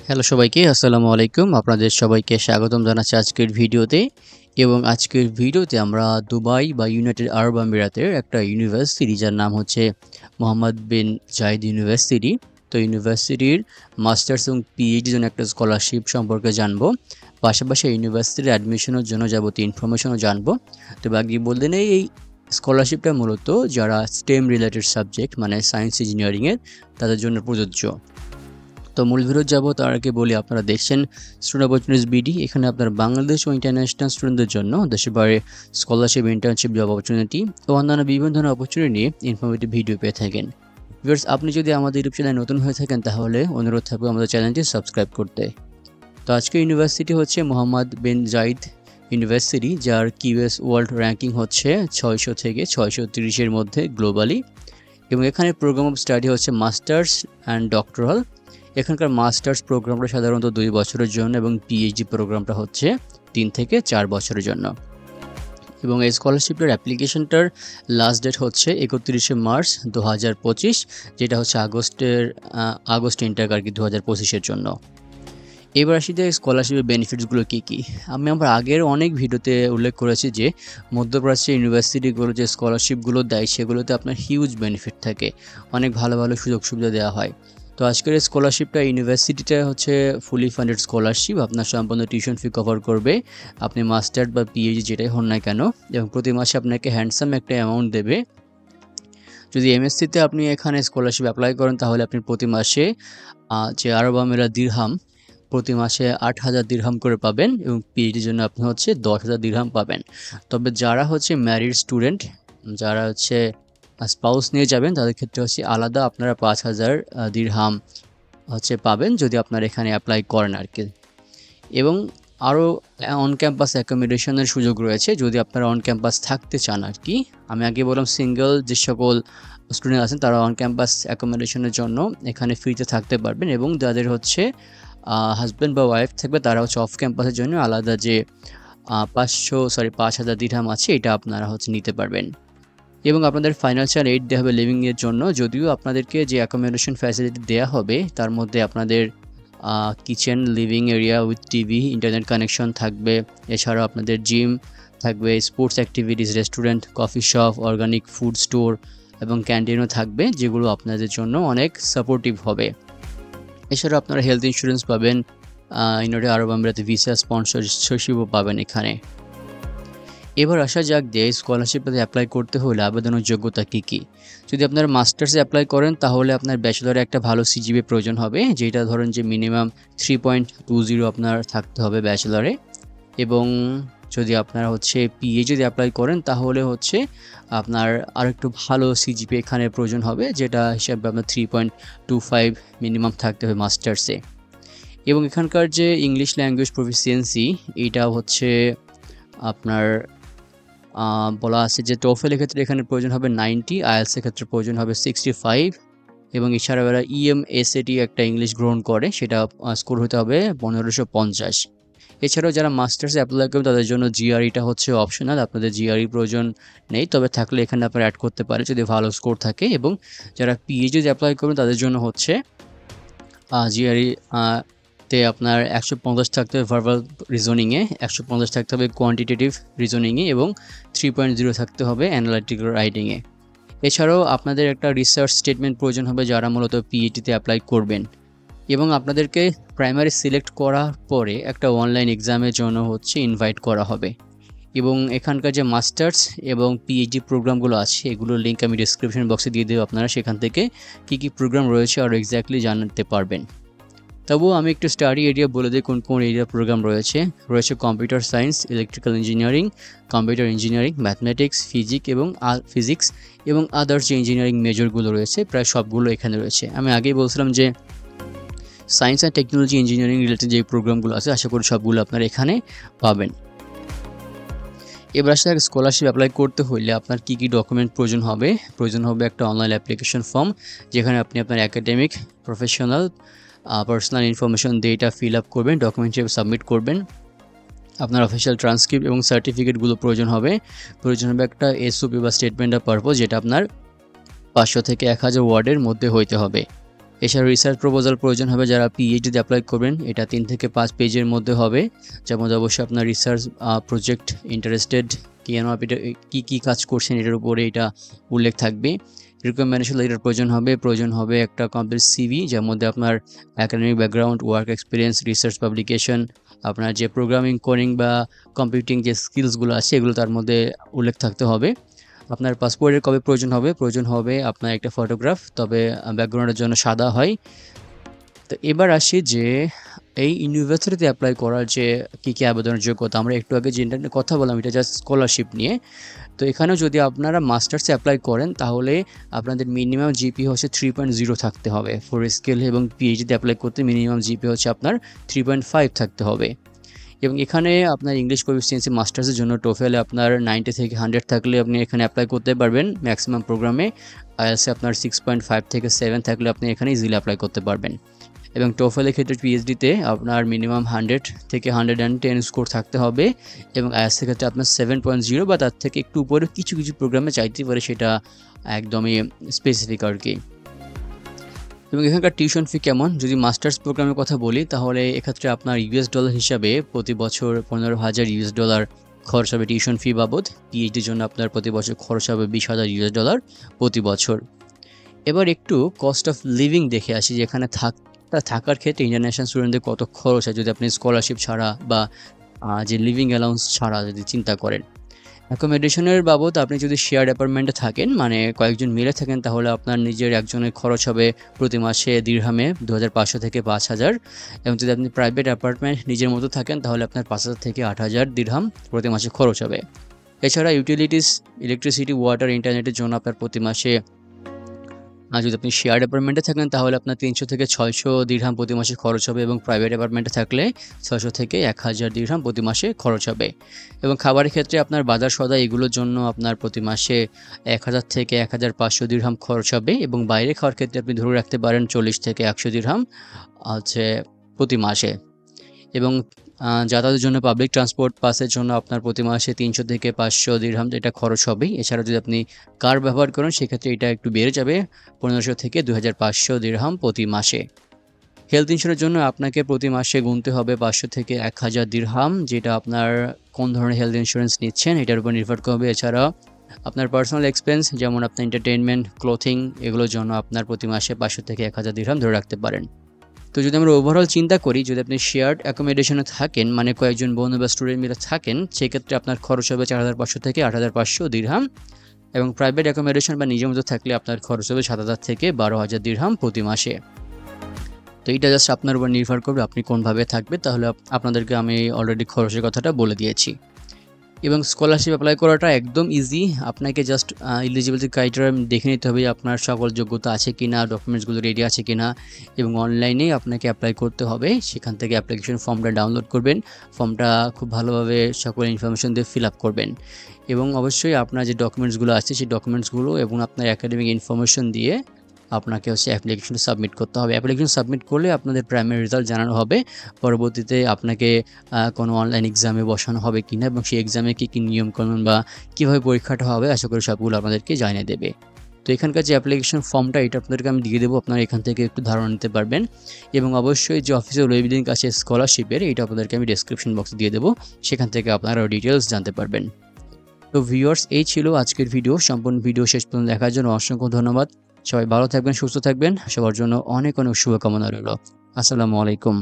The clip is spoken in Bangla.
হ্যালো সবাইকে, আসসালামু আলাইকুম। আপনাদের সবাইকে স্বাগতম জানাচ্ছি আজকের ভিডিওতে। এবং আজকের ভিডিওতে আমরা দুবাই বা ইউনাইটেড আরব আমিরাতের একটা ইউনিভার্সিটি যার নাম হচ্ছে মোহাম্মদ বিন জায়েদ ইউনিভার্সিটি। তো ইউনিভার্সিটির মাস্টার্স এবং পিএইচডির জন্য একটা স্কলারশিপ সম্পর্কে জানবো, পাশাপাশি ইউনিভার্সিটির অ্যাডমিশনের জন্য যাবতীয় ইনফরমেশনও জানবো। তো বাকি বলতে নেই, এই স্কলারশিপটা মূলত যারা স্টেম রিলেটেড সাবজেক্ট মানে সায়েন্স ইঞ্জিনিয়ারিংয়ের তাদের জন্য প্রযোজ্য। তো মূল ভিডিও যাবো তার আগে বলি, আপনারা দেখছেন স্টুডেন্ট অপরচুনিটিস বিডি। এখানে আপনার বাংলাদেশ ও ইন্টারন্যাশনাল স্টুডেন্টদের জন্য দেশের বাইরে স্কলারশিপ, ইন্টার্নশিপ, জব অপরচুনিটি ও অন্যান্য বিভিন্ন ধরনের অপরচুনিটি নিয়ে ইনফরমেটিভ ভিডিও পেয়ে থাকেন। ভিউয়ার্স, আপনি যদি আমাদের ইউটিউব চ্যানেলে নতুন হয়ে থাকেন তাহলে অনুরোধ থাকবে আমাদের চ্যানেলটি সাবস্ক্রাইব করতে। তো আজকে ইউনিভার্সিটি হচ্ছে মোহাম্মদ বিন জায়েদ ইউনিভার্সিটি, যার কিউএস ওয়ার্ল্ড র্যাঙ্কিং হচ্ছে 600 থেকে 630-এর মধ্যে গ্লোবালি। এবং এখানে প্রোগ্রাম অফ স্টাডি হচ্ছে মাস্টার্স অ্যান্ড ডক্টরাল। এখানকার মাস্টার্স প্রোগ্রামটা সাধারণত 2 বছরের জন্য এবং পিএইচডি প্রোগ্রামটা হচ্ছে 3 থেকে 4 বছরের জন্য। এবং এই স্কলারশিপের অ্যাপ্লিকেশনটার লাস্ট ডেট হচ্ছে 31শে মার্চ 2025, যেটা হচ্ছে আগস্ট ইনটেক আর কি 2025-এর জন্য। এবার আসি যে স্কলারশিপের বেনিফিটসগুলো কী কী। আমি আমার আগের অনেক ভিডিওতে উল্লেখ করেছি যে মধ্যপ্রাচ্যের ইউনিভার্সিটিগুলো যে স্কলারশিপগুলো দেয় সেগুলোতে আপনার হিউজ বেনিফিট থাকে, অনেক ভালো ভালো সুযোগ সুবিধা দেওয়া হয়। তো আজকের এই স্কলারশিপটা ইউনিভার্সিটিটা হচ্ছে ফুলি ফান্ডেড স্কলারশিপ, আপনার সম্পূর্ণ টিউশন ফি কভার করবে, আপনি মাস্টার্স বা পিএইচডি যেটাই হন না কেন, এবং প্রতি মাসে আপনাকে হ্যান্ডসাম একটা অ্যামাউন্ট দেবে। যদি এমএসসিতে আপনি এখানে স্কলারশিপ অ্যাপ্লাই করেন তাহলে আপনি প্রতি মাসে যে আরব আমিরাত দিরহাম প্রতি মাসে 8,000 দিরহাম করে পাবেন, এবং পিএইচডির জন্য আপনি হচ্ছে 10,000 দিরহাম পাবেন। তবে যারা হচ্ছে ম্যারিড স্টুডেন্ট, যারা হচ্ছে স্পাউস নিয়ে যাবেন, তাদের ক্ষেত্রে হচ্ছে আলাদা আপনারা 5,000 দিরহাম হচ্ছে পাবেন যদি আপনারা এখানে অ্যাপ্লাই করেন আর কি। এবং আরও অন ক্যাম্পাস অ্যাকোমোডেশনের সুযোগ রয়েছে যদি আপনারা অন ক্যাম্পাস থাকতে চান আর কি। আমি আগে বললাম সিঙ্গেল যে সকল স্টুডেন্ট আছেন তারা অন ক্যাম্পাস অ্যাকোমোডেশনের জন্য এখানে ফ্রিতে থাকতে পারবেন, এবং যাদের হচ্ছে হাজব্যান্ড বা ওয়াইফ থাকবে তারা হচ্ছে অফ ক্যাম্পাসের জন্য আলাদা যে 5,000 দিরহাম আছে এটা আপনারা হচ্ছে নিতে পারবেন। এবং আপনাদের ফাইন্যান্সিয়াল এইড দেওয়া হবে লিভিংয়ের জন্য, যদিও আপনাদেরকে যে অ্যাকোমোডেশন ফ্যাসিলিটি দেওয়া হবে তার মধ্যে আপনাদের kitchen, living area with TV, internet connection থাকবে। এছাড়াও আপনাদের জিম থাকবে, sports activities, restaurant, coffee shop, organic food store এবং ক্যান্টিনও থাকবে, যেগুলো আপনাদের জন্য অনেক সাপোর্টিভ হবে। এছাড়াও আপনারা হেলথ ইন্স্যুরেন্স পাবেন, ইউনাইটেড আরব আমিরাতে ভিসা স্পন্সরশিপও পাবেন এখানে। এবার আসা যাক যে স্কলারশিপে অ্যাপ্লাই করতে হলে আবেদনের যোগ্যতা কী কী। যদি আপনারা মাস্টার্সে অ্যাপ্লাই করেন তাহলে আপনার ব্যাচেলরে একটা ভালো সিজিপিএ প্রয়োজন হবে, যেটা ধরেন যে মিনিমাম 3.20 আপনার থাকতে হবে ব্যাচেলরে। এবং যদি আপনারা হচ্ছে পিএইচডি অ্যাপ্লাই করেন তাহলে হচ্ছে আপনার আরেকটু ভালো সিজিপিএ এখানে প্রয়োজন হবে, যেটা হিসাবে আপনার 3.25 মিনিমাম থাকতে হবে মাস্টার্সে। এবং এখানকার যে ইংলিশ ল্যাঙ্গুয়েজ প্রফিসিয়েন্সি এটা হচ্ছে আপনার বলা আছে যে টোফেলের ক্ষেত্রে এখানে প্রয়োজন হবে 90, আইএলটিএসের ক্ষেত্রে প্রয়োজন হবে 65, এবং এছাড়াও এরা ইএমএসএটি একটা ইংলিশ গ্রহণ করে, সেটা স্কোর হতে হবে 1550। এছাড়াও যারা মাস্টার্সে অ্যাপ্লাই করবে তাদের জন্য জিআরইটা হচ্ছে অপশনাল, আপনাদের জিআরই প্রয়োজন নেই, তবে থাকলে এখানে আপনারা অ্যাড করতে পারে যদি ভালো স্কোর থাকে। এবং যারা পিএইচডি অ্যাপ্লাই করবেন তাদের জন্য হচ্ছে জিআরই তে আপনার 150 থাকতে হবে ভার্বাল রিজনিংয়ে, 150 থাকতে হবে কোয়ান্টিটেটিভ রিজনিংয়ে, এবং 3.0 থাকতে হবে অ্যানালিটিক্যাল রাইটিংয়ে। এছাড়াও আপনাদের একটা রিসার্চ স্টেটমেন্ট প্রয়োজন হবে যারা মূলত পিএইচডিতে অ্যাপ্লাই করবেন। এবং আপনাদেরকে প্রাইমারি সিলেক্ট করার পরে একটা অনলাইন এক্সামের জন্য হচ্ছে ইনভাইট করা হবে। এবং এখানকার যে মাস্টার্স এবং পিএইচডি প্রোগ্রামগুলো আছে এগুলোর লিঙ্ক আমি ডিসক্রিপশন বক্সে দিয়ে দেবো, আপনারা সেখান থেকে কী কী প্রোগ্রাম রয়েছে আর এক্স্যাক্টলি জানতে পারবেন। তবুও আমি একটু স্টাডি এরিয়া বলে দিই কোন কোন এরিয়া প্রোগ্রাম রয়েছে। Computer science, electrical engineering, computer engineering, mathematics, physics এবং আদার্স যে ইঞ্জিনিয়ারিং মেজরগুলো রয়েছে প্রায় সবগুলো এখানে রয়েছে। আমি আগেই বলছিলাম যে science and technology engineering related যে প্রোগ্রামগুলো আছে আশা করি সবগুলো আপনারা এখানে পাবেন। এবার আসলে স্কলারশিপ অ্যাপ্লাই করতে হলে আপনার কী কী ডকুমেন্ট প্রয়োজন হবে একটা অনলাইন অ্যাপ্লিকেশন ফর্ম, যেখানে আপনি আপনার academic, professional, personal information data fill up করবেন, ডকুমেন্ট হিসেবে সাবমিট করবেন। আপনার অফিসিয়াল ট্রান্সক্রিপ্ট এবং সার্টিফিকেটগুলো প্রয়োজন হবে একটা এসওপি বা স্টেটমেন্ট অফ পারপোজ, যেটা আপনার 500 থেকে 1000 ওয়ার্ডের মধ্যে হইতে হবে। এছাড়া রিসার্চ প্রপোজাল প্রয়োজন হবে যারা পিএইচডিতে অ্যাপ্লাই করবেন, এটা 3 থেকে 5 পেজের মধ্যে হবে, যার মধ্যে অবশ্যই আপনার রিসার্চ প্রজেক্ট ইন্টারেস্টেড কেন আপনি কী কাজ করছেন এটার উপরে এটা উল্লেখ থাকবে। রিকমেন্ডেশন লেটার প্রয়োজন হবে একটা কমপ্লিট সিভি, যার মধ্যে আপনার academic background, work experience, research publication, আপনার যে প্রোগ্রামিং, কোডিং বা কম্পিউটিং যে স্কিলসগুলো আছে এগুলো তার মধ্যে উল্লেখ থাকতে হবে। আপনার পাসপোর্টের কপি প্রয়োজন হবে আপনার একটা ফটোগ্রাফ, তবে ব্যাকগ্রাউন্ডের জন্য সাদা হয়। তো এবার আসি যে এই ইউনিভার্সিটিতে অ্যাপ্লাই করার যে কী আবেদনের যোগ্যতা, আমরা একটু আগে যে ইন্টারনেট কথা বললাম এটা জাস্ট স্কলারশিপ নিয়ে। তো এখানেও যদি আপনারা মাস্টার্সে অ্যাপ্লাই করেন তাহলে আপনাদের মিনিমাম জিপি হচ্ছে 3.0 থাকতে হবে। ফোর স্কেল এবং পিএইচডিতে অ্যাপ্লাই করতে মিনিমাম জিপি হচ্ছে আপনার 3.5 থাকতে হবে। এবং এখানে আপনার ইংলিশ প্রফিসিয়েন্সি মাস্টার্সের জন্য টোফেলে আপনার 90 থেকে 100 থাকলে আপনি এখানে অ্যাপ্লাই করতে পারবেন ম্যাক্সিমাম প্রোগ্রামে। আইএলটিএসে আপনার 6.5 থেকে 7 থাকলে আপনি এখানে ইজিলি অ্যাপ্লাই করতে পারবেন। এবং টোফেলের ক্ষেত্রে পিএইচডিতে আপনার মিনিমাম 100 থেকে 110 স্কোর থাকতে হবে, এবং আইএলটিএসের ক্ষেত্রে আপনার 7.0 বা তার থেকে একটু উপরে কিছু প্রোগ্রামে চাইতে পারে, সেটা একদমই স্পেসিফিক আর কি। এবং এখানকার টিউশন ফি কেমন, যদি মাস্টার্স প্রোগ্রামের কথা বলি তাহলে এক্ষেত্রে আপনার ইউএস ডলার হিসাবে প্রতি বছর 15,000 ইউএস ডলার খরচ হবে টিউশন ফি বাবদ। পিএইচডির জন্য আপনার প্রতি বছর খরচ হবে 20,000 ইউএস ডলার প্রতি বছর। এবার একটু কস্ট অফ লিভিং দেখে আসি, যেখানে থাকার ক্ষেত্রে ইন্টারন্যাশনাল স্টুডেন্টদের কত খরচ হয় যদি আপনি স্কলারশিপ ছাড়া বা যে লিভিং অ্যালাউন্স ছাড়া যদি চিন্তা করেন। অ্যাকোমোডেশনের বাবদ আপনি যদি শেয়ার্ড অ্যাপার্টমেন্টে থাকেন, মানে কয়েকজন মিলে থাকেন, তাহলে আপনার নিজের একজনের খরচ হবে প্রতি মাসে দিরহামে 2,500 থেকে 5,000। এবং যদি আপনি প্রাইভেট অ্যাপার্টমেন্ট নিজের মতো থাকেন তাহলে আপনার 5,000 থেকে 8,000 দিরহাম প্রতি মাসে খরচ হবে। এছাড়া ইউটিলিটিস, ইলেকট্রিসিটি, ওয়াটার, ইন্টারনেটের জন্য আপনার প্রতি মাসে, আর যদি আপনি শেয়ার্ড অ্যাপার্টমেন্টে থাকেন তাহলে আপনার 300 থেকে 600 দিরহাম প্রতি মাসে খরচ হবে, এবং প্রাইভেট অ্যাপার্টমেন্টে থাকলে 600 থেকে 1,000 দিরহাম প্রতি মাসে খরচ হবে। এবং খাবারের ক্ষেত্রে আপনার বাজার সদা এগুলোর জন্য আপনার প্রতি মাসে 1,000 থেকে 1,500 দিরহাম খরচ হবে, এবং বাইরে খাওয়ার ক্ষেত্রে আপনি ধরে রাখতে পারেন 40 থেকে 100 দিরহাম হচ্ছে প্রতি মাসে। এবং যাতায়াতের জন্য পাবলিক ট্রান্সপোর্ট পাসের জন্য আপনার প্রতি মাসে 300 থেকে 500 দিরহাম এটা খরচ হবেই। এছাড়া যদি আপনি কার ব্যবহার করেন সেক্ষেত্রে এটা একটু বেড়ে যাবে, 1500 থেকে 2,500 দিরহাম প্রতি মাসে। হেলথ ইন্স্যুরেন্সের জন্য আপনাকে প্রতি মাসে গুনতে হবে 500 থেকে 1,000 দিরহাম, যেটা আপনার কোন ধরনের হেলথ ইন্স্যুরেন্স নিচ্ছেন এটার উপর নির্ভর করবে। এছাড়া আপনার পার্সোনাল এক্সপেন্স যেমন আপনার এন্টারটেনমেন্ট, ক্লোথিং এগুলোর জন্য আপনার প্রতি মাসে 500 থেকে 1,000 দিরহাম ধরে রাখতে পারেন। তো যদি আমরা ওভারঅল চিন্তা করি, যদি আপনি শেয়ার্ড অ্যাকোমোডেশনে থাকেন, মানে কয়েকজন বন্ধু বা স্টুডেন্ট মিলে থাকেন, সেক্ষেত্রে আপনার খরচ হবে 4,500 থেকে 8,500 দিরহাম। এবং প্রাইভেট অ্যাকোমোডেশন বা নিজের মতো থাকলে আপনার খরচ হবে 7,000 থেকে 12,000 দিরহাম প্রতি মাসে। তো এইটা জাস্ট আপনার উপর নির্ভর করবে আপনি কোনভাবে থাকবে। তাহলে আপনাদেরকে আমি অলরেডি খরচের কথাটা বলে দিয়েছি। এবং স্কলারশিপ অ্যাপ্লাই করাটা একদম ইজি। আপনাকে জাস্ট এলিজিবিলিটি ক্রাইটেরিয়া দেখে নিতে হবে আপনার সকল যোগ্যতা আছে কিনা, ডকুমেন্টসগুলো রেডি আছে কিনা, এবং অনলাইনেই আপনাকে অ্যাপ্লাই করতে হবে। সেখান থেকে অ্যাপ্লিকেশন ফর্মটা ডাউনলোড করবেন, ফর্মটা খুব ভালোভাবে সকল ইনফরমেশন দিয়ে ফিল আপ করবেন, এবং অবশ্যই আপনার যে ডকুমেন্টসগুলো আছে সেই ডকুমেন্টসগুলো এবং আপনার একাডেমিক ইনফরমেশন দিয়ে আপনাকে অ্যাপ্লিকেশন সাবমিট করতে হবে। অ্যাপ্লিকেশন সাবমিট করলে আপনাদের প্রাইমারি রেজাল্ট জানানো হবে। পরবর্তীতে আপনাকে কোনো অনলাইন এক্সামে বসানো হবে কিনা, এবং সেই এক্সামে কী নিয়মকানুন বা কীভাবে পরীক্ষাটা হবে আশা করি সবগুলো আপনাদেরকে জানিয়ে দেবে। তো এখানকার যে অ্যাপ্লিকেশন ফর্মটা এটা আপনাদেরকে আমি দিয়ে দেবো, আপনারা এখান থেকে একটু ধারণা নিতে পারবেন। এবং অবশ্যই যে অফিসিয়াল ওয়েব লিঙ্ক আছে স্কলারশিপের, এটা আপনাদেরকে আমি ডেসক্রিপশন বক্সে দিয়ে দেবো, সেখান থেকে আপনারা ডিটেলস জানতে পারবেন। তো ভিউয়ার্স, এই ছিল আজকের ভিডিও। সম্পূর্ণ ভিডিও শেষ পর্যন্ত দেখার জন্য অসংখ্য ধন্যবাদ। সবাই ভালো থাকবেন, সুস্থ থাকবেন, সবার জন্য অনেক অনেক শুভকামনা রইল। আসসালামু আলাইকুম।